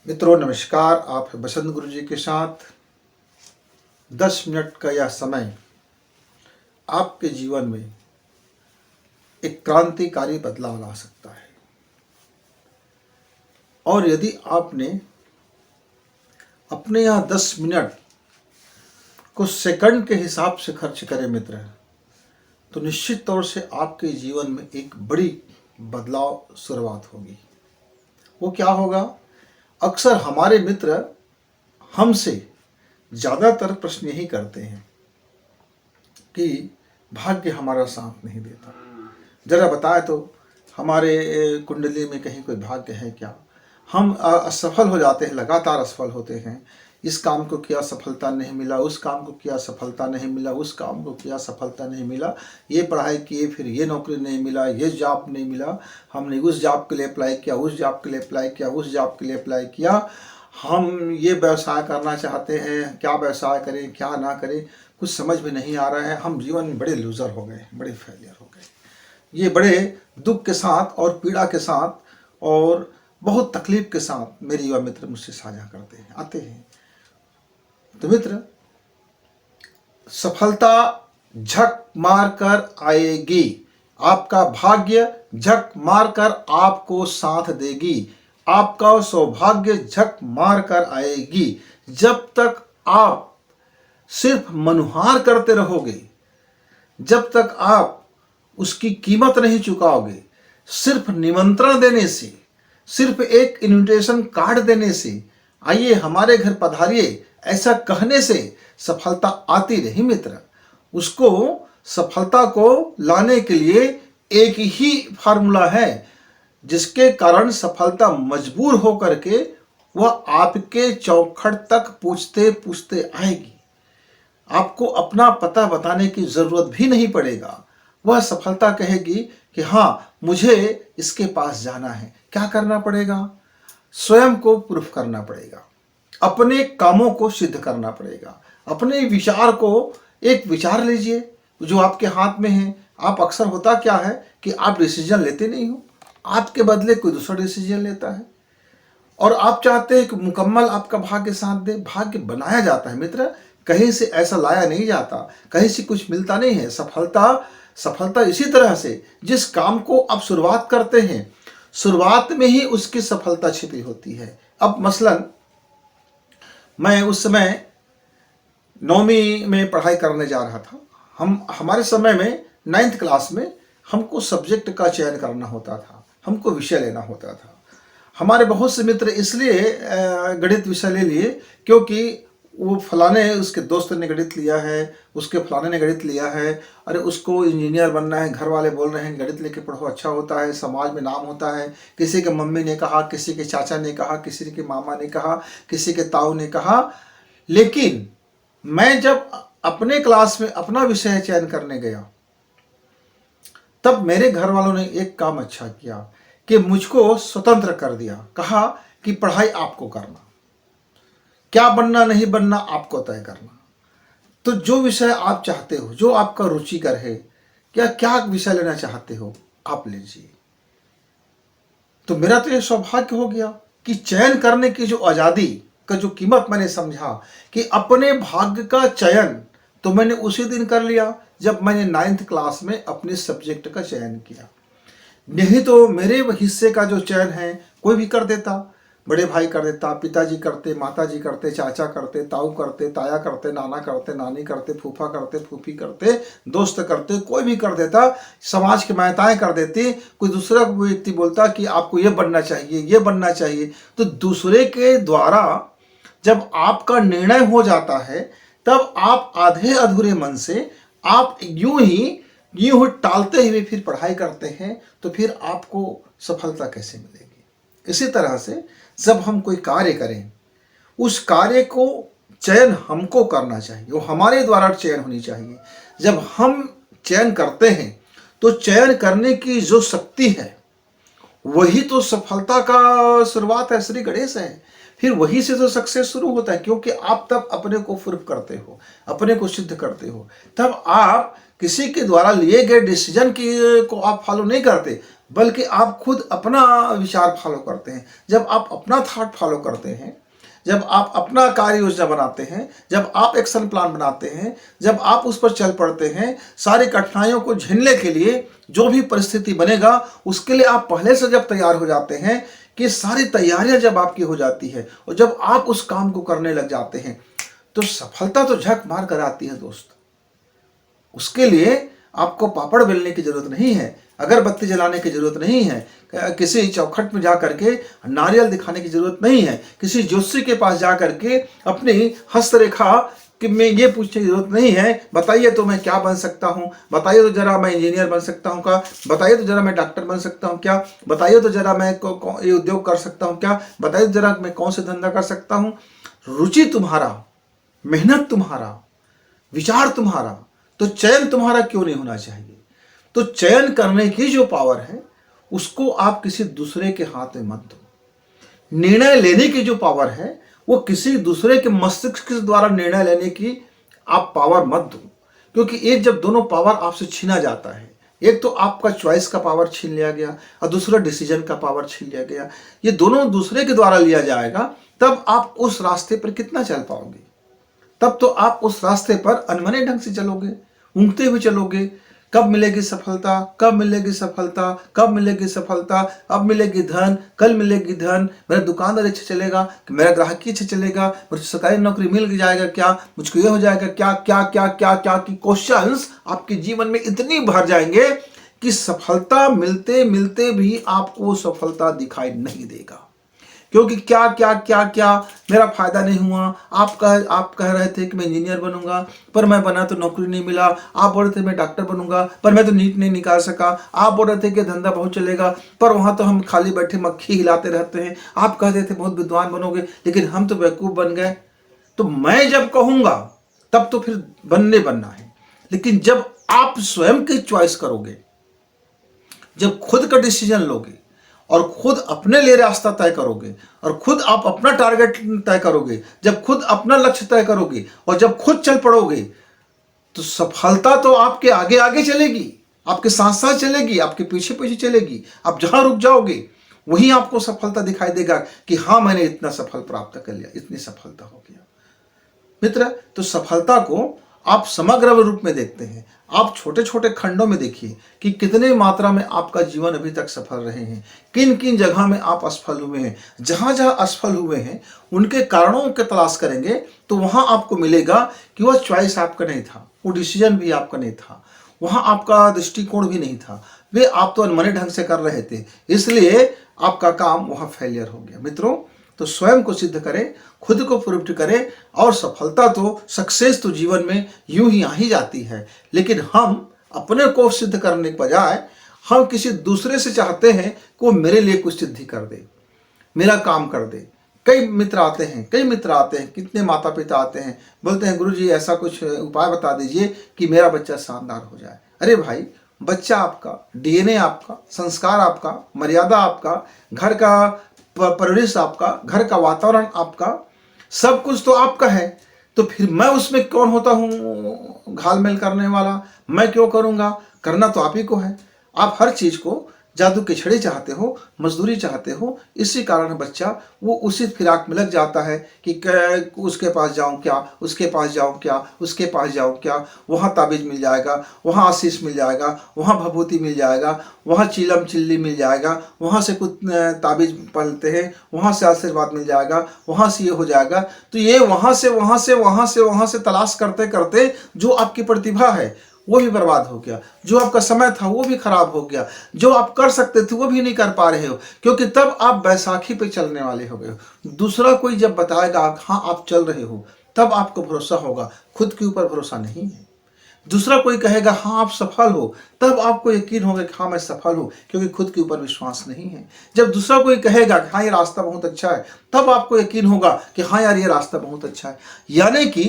मित्रों नमस्कार। आप बसंत गुरु जी के साथ 10 मिनट का यह समय आपके जीवन में एक क्रांतिकारी बदलाव ला सकता है। और यदि आपने अपने यहाँ 10 मिनट को सेकंड के हिसाब से खर्च करें मित्र, तो निश्चित तौर से आपके जीवन में एक बड़ी बदलाव शुरुआत होगी। वो क्या होगा? अक्सर हमारे मित्र हमसे ज़्यादातर प्रश्न यही करते हैं कि भाग्य हमारा साथ नहीं देता। जरा बताए तो हमारे कुंडली में कहीं कोई भाग्य है क्या? हम असफल हो जाते हैं, लगातार असफल होते हैं। इस काम को किया सफलता नहीं मिला, उस काम को किया सफलता नहीं मिला, उस काम को किया सफलता नहीं मिला, ये पढ़ाई किए फिर ये नौकरी नहीं मिला, ये जॉब नहीं मिला, हमने उस जॉब के लिए अप्लाई किया, उस जॉब के लिए अप्लाई किया, उस जॉब के लिए अप्लाई किया, हम ये व्यवसाय करना चाहते हैं, क्या व्यवसाय करें क्या ना करें कुछ समझ में नहीं आ रहा है। हम जीवन में बड़े लूज़र हो गए, बड़े फेलियर हो गए। ये बड़े दुख के साथ और पीड़ा के साथ और बहुत तकलीफ के साथ मेरे युवा मित्र मुझसे साझा करते हैं, आते हैं। तो मित्र, सफलता झक मार कर आएगी, आपका भाग्य झक मार कर आपको साथ देगी, आपका सौभाग्य झक मार कर आएगी। जब तक आप सिर्फ मनुहार करते रहोगे, जब तक आप उसकी कीमत नहीं चुकाओगे, सिर्फ निमंत्रण देने से, सिर्फ एक इनविटेशन कार्ड देने से, आइए हमारे घर पधारिए, ऐसा कहने से सफलता आती नहीं मित्र। उसको सफलता को लाने के लिए एक ही फार्मूला है, जिसके कारण सफलता मजबूर होकर के वह आपके चौखट तक पूछते पूछते आएगी। आपको अपना पता बताने की जरूरत भी नहीं पड़ेगा। वह सफलता कहेगी कि हाँ, मुझे इसके पास जाना है। क्या करना पड़ेगा? स्वयं को प्रूफ करना पड़ेगा, अपने कामों को सिद्ध करना पड़ेगा, अपने विचार को एक विचार लीजिए जो आपके हाथ में है। आप अक्सर होता क्या है कि आप डिसीजन लेते नहीं हो, आपके बदले कोई दूसरा डिसीजन लेता है और आप चाहते हैं कि मुकम्मल आपका भाग्य साथ दे। भाग्य बनाया जाता है मित्र, कहीं से ऐसा लाया नहीं जाता, कहीं से कुछ मिलता नहीं है। सफलता इसी तरह से, जिस काम को आप शुरुआत करते हैं, शुरुआत में ही उसकी सफलता छिपी होती है। अब मसलन मैं उस समय 9वीं में पढ़ाई करने जा रहा था। हमारे समय में 9th क्लास में हमको सब्जेक्ट का चयन करना होता था, हमको विषय लेना होता था। हमारे बहुत से मित्र इसलिए गणित विषय ले लिए क्योंकि वो फलाने उसके दोस्त ने गणित लिया है, उसके फलाने ने गणित लिया है, अरे उसको इंजीनियर बनना है, घर वाले बोल रहे हैं गणित लेके पढ़ो, अच्छा होता है, समाज में नाम होता है। किसी के मम्मी ने कहा, किसी के चाचा ने कहा, किसी के मामा ने कहा, किसी के ताऊ ने कहा। लेकिन मैं जब अपने क्लास में अपना विषय चयन करने गया, तब मेरे घर वालों ने एक काम अच्छा किया कि मुझको स्वतंत्र कर दिया। कहा कि पढ़ाई आपको करना, क्या बनना नहीं बनना आपको तय करना। तो जो विषय आप चाहते हो, जो आपका रुचिकर है, क्या विषय लेना चाहते हो, आप लीजिए। तो मेरा तो ये सौभाग्य हो गया कि चयन करने की जो आज़ादी का जो कीमत मैंने समझा कि अपने भाग्य का चयन तो मैंने उसी दिन कर लिया जब मैंने 9th क्लास में अपने सब्जेक्ट का चयन किया। नहीं तो मेरे हिस्से का जो चयन है कोई भी कर देता, बड़े भाई कर देता, पिताजी करते, माताजी करते, चाचा करते, ताऊ करते, ताया करते, नाना करते, नानी करते, फूफा करते, फूफी करते, दोस्त करते, कोई भी कर देता, समाज की मान्यताएं कर देती। कोई दूसरा व्यक्ति बोलता कि आपको ये बनना चाहिए, ये बनना चाहिए। तो दूसरे के द्वारा जब आपका निर्णय हो जाता है, तब आप आधे अधूरे मन से आप यूं ही टालते हुए फिर पढ़ाई करते हैं, तो फिर आपको सफलता कैसे मिलेगी? इसी तरह से जब हम कोई कार्य करें, उस कार्य को चयन हमको करना चाहिए, वो हमारे द्वारा चयन होनी चाहिए। जब हम चयन करते हैं तो चयन करने की जो शक्ति है वही तो सफलता का शुरुआत है, श्री गणेश है। फिर वही से तो सक्सेस शुरू होता है, क्योंकि आप तब अपने को प्रूफ करते हो, अपने को सिद्ध करते हो। तब आप किसी के द्वारा लिए गए डिसीजन को आप फॉलो नहीं करते, बल्कि आप खुद अपना विचार फॉलो करते हैं। जब आप अपना थॉट फॉलो करते हैं, जब आप अपना कार्य योजना बनाते हैं, जब आप एक्शन प्लान बनाते हैं, जब आप उस पर चल पड़ते हैं, सारी कठिनाइयों को झेलने के लिए जो भी परिस्थिति बनेगा उसके लिए आप पहले से जब तैयार हो जाते हैं, कि सारी तैयारियां जब आपकी हो जाती है और जब आप उस काम को करने लग जाते हैं, तो सफलता तो झक मार कर आती है दोस्त। उसके लिए आपको पापड़ बेलने की जरूरत नहीं है, अगरबत्ती जलाने की जरूरत नहीं है, किसी चौखट में जा करके नारियल दिखाने की जरूरत नहीं है, किसी ज्योतिषी के पास जा करके अपनी हस्तरेखा कि मैं ये पूछने की जरूरत नहीं है, बताइए तो मैं क्या बन सकता हूँ, बताइए तो जरा मैं इंजीनियर बन सकता हूँ क्या, बताइए तो जरा मैं डॉक्टर बन सकता हूँ क्या, बताइए तो जरा मैं ये उद्योग कर सकता हूँ क्या, बताइए तो जरा मैं कौन से धंधा कर सकता हूँ। रुचि तुम्हारा, मेहनत तुम्हारा, विचार तुम्हारा, तो चयन तुम्हारा क्यों नहीं होना चाहिए। तो चयन करने की जो पावर है उसको आप किसी दूसरे के हाथ में मत दो। निर्णय लेने की जो पावर है वो किसी दूसरे के मस्तिष्क के द्वारा निर्णय लेने की आप पावर मत दो, क्योंकि एक जब दोनों पावर आपसे छीना जाता है, एक तो आपका चॉइस का पावर छीन लिया गया और दूसरा डिसीजन का पावर छीन लिया गया, ये दोनों दूसरे के द्वारा लिया जाएगा, तब आप उस रास्ते पर कितना चल पाओगे। तब तो आप उस रास्ते पर अनमने ढंग से चलोगे, ऊँघते हुए चलोगे। कब मिलेगी सफलता, कब मिलेगी सफलता, कब मिलेगी सफलता, अब मिलेगी धन, कल मिलेगी धन, मेरा दुकानदार अच्छा चलेगा, मेरा ग्राहकी अच्छा चलेगा, मुझे सरकारी नौकरी मिल जाएगा क्या, मुझको ये हो जाएगा क्या, क्या क्या क्या क्या की क्वेश्चंस आपके जीवन में इतनी भर जाएंगे कि सफलता मिलते मिलते भी आपको सफलता दिखाई नहीं देगा। क्योंकि क्या क्या क्या क्या मेरा फायदा नहीं हुआ। आप कह रहे थे कि मैं इंजीनियर बनूंगा, पर मैं बना तो नौकरी नहीं मिला। आप बोल रहे थे मैं डॉक्टर बनूंगा, पर मैं तो नीट नहीं निकाल सका। आप बोल रहे थे कि धंधा बहुत चलेगा, पर वहां तो हम खाली बैठे मक्खी हिलाते रहते हैं। आप कहते थे बहुत विद्वान बनोगे, लेकिन हम तो बेवकूफ बन गए। तो मैं जब कहूंगा तब तो फिर बनना है, लेकिन जब आप स्वयं की चॉइस करोगे, जब खुद का डिसीजन लोगे और खुद अपने लिए रास्ता तय करोगे और खुद आप अपना टारगेट तय करोगे, जब खुद अपना लक्ष्य तय करोगे और जब खुद चल पड़ोगे, तो सफलता तो आपके आगे आगे चलेगी, आपके साथ साथ चलेगी, आपके पीछे पीछे चलेगी। आप जहां रुक जाओगे वहीं आपको सफलता दिखाई देगा कि हाँ मैंने इतना सफल प्राप्त कर लिया, इतनी सफलता हो गया। मित्र, तो सफलता को आप समग्र रूप में देखते हैं, आप छोटे छोटे खंडों में देखिए कि कितने मात्रा में आपका जीवन अभी तक सफल रहे हैं, किन किन जगह में आप असफल हुए हैं। जहां जहां असफल हुए हैं उनके कारणों के तलाश करेंगे तो वहां आपको मिलेगा कि वह चॉइस आपका नहीं था, वो डिसीजन भी आपका नहीं था, वहां आपका दृष्टिकोण भी नहीं था, वे आप तो अनमने ढंग से कर रहे थे, इसलिए आपका काम वहां फेलियर हो गया। मित्रों, तो स्वयं को सिद्ध करें, खुद को प्रूव करें, और सफलता तो सक्सेस तो जीवन में यूं ही आ ही जाती है, लेकिन हम अपने को सिद्ध करने के बजाय हम किसी दूसरे से चाहते हैं कि वो मेरे लिए कुछ सिद्धि कर दे, मेरा काम कर दे। कई मित्र आते हैं, कितने माता पिता आते हैं, बोलते हैं गुरुजी ऐसा कुछ उपाय बता दीजिए कि मेरा बच्चा शानदार हो जाए। अरे भाई, बच्चा आपका, डीएनए आपका, संस्कार आपका, मर्यादा आपका, घर का परवरिश आपका, घर का वातावरण आपका, सब कुछ तो आपका है। तो फिर मैं उसमें कौन होता हूँ घालमेल करने वाला? मैं क्यों करूँगा? करना तो आप ही को है। आप हर चीज़ को जादू की छड़ी चाहते हो, मजदूरी चाहते हो, इसी कारण बच्चा वो उसी फिराक में लग जाता है कि उसके पास जाऊं क्या, उसके पास जाऊं क्या, उसके पास जाऊं क्या, वहाँ ताबीज़ मिल जाएगा, वहाँ आशीष मिल जाएगा, वहाँ भभूति मिल जाएगा, वहाँ चिलम चिल्ली मिल जाएगा, वहाँ से कुछ ताबीज़ पढ़ते हैं, वहाँ से आशीर्वाद मिल जाएगा, वहाँ से ये हो जाएगा। तो ये वहाँ से तलाश करते करते जो आपकी प्रतिभा है वो भी बर्बाद हो गया, जो आपका समय था वो भी खराब हो गया, जो आप कर सकते थे वो भी नहीं कर पा रहे हो, क्योंकि तब आप बैसाखी पे चलने वाले हो गए हो। दूसरा कोई जब बताएगा हाँ आप चल रहे हो, तब आपको भरोसा होगा, खुद के ऊपर भरोसा नहीं है। दूसरा कोई कहेगा हाँ आप सफल हो, तब आपको यकीन होगा कि हाँ मैं सफल हूँ, क्योंकि खुद के ऊपर विश्वास नहीं है। जब दूसरा कोई कहेगा कि हाँ ये रास्ता बहुत अच्छा है, तब आपको यकीन होगा कि हाँ यार ये रास्ता बहुत अच्छा है। यानी कि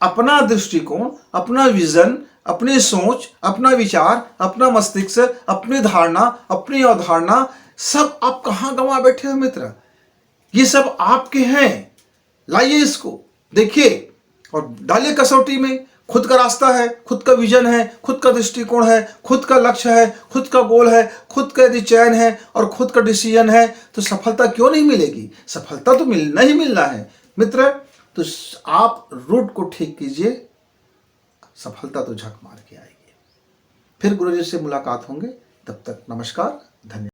अपना दृष्टिकोण, अपना विजन, अपनी सोच, अपना विचार, अपना मस्तिष्क, अपनी धारणा, अपनी अवधारणा, सब आप कहाँ गंवा बैठे हो मित्र? ये सब आपके हैं। लाइए इसको, देखिए और डालिए कसौटी में, खुद का रास्ता है, खुद का विजन है, खुद का दृष्टिकोण है, खुद का लक्ष्य है, खुद का गोल है, खुद का यदि चयन है और खुद का डिसीजन है तो सफलता क्यों नहीं मिलेगी? सफलता तो मिलना ही मिलना है मित्र। तो आप रूट को ठीक कीजिए, सफलता तो झक मार के आएगी। फिर गुरुजी से मुलाकात होंगे, तब तक नमस्कार, धन्यवाद।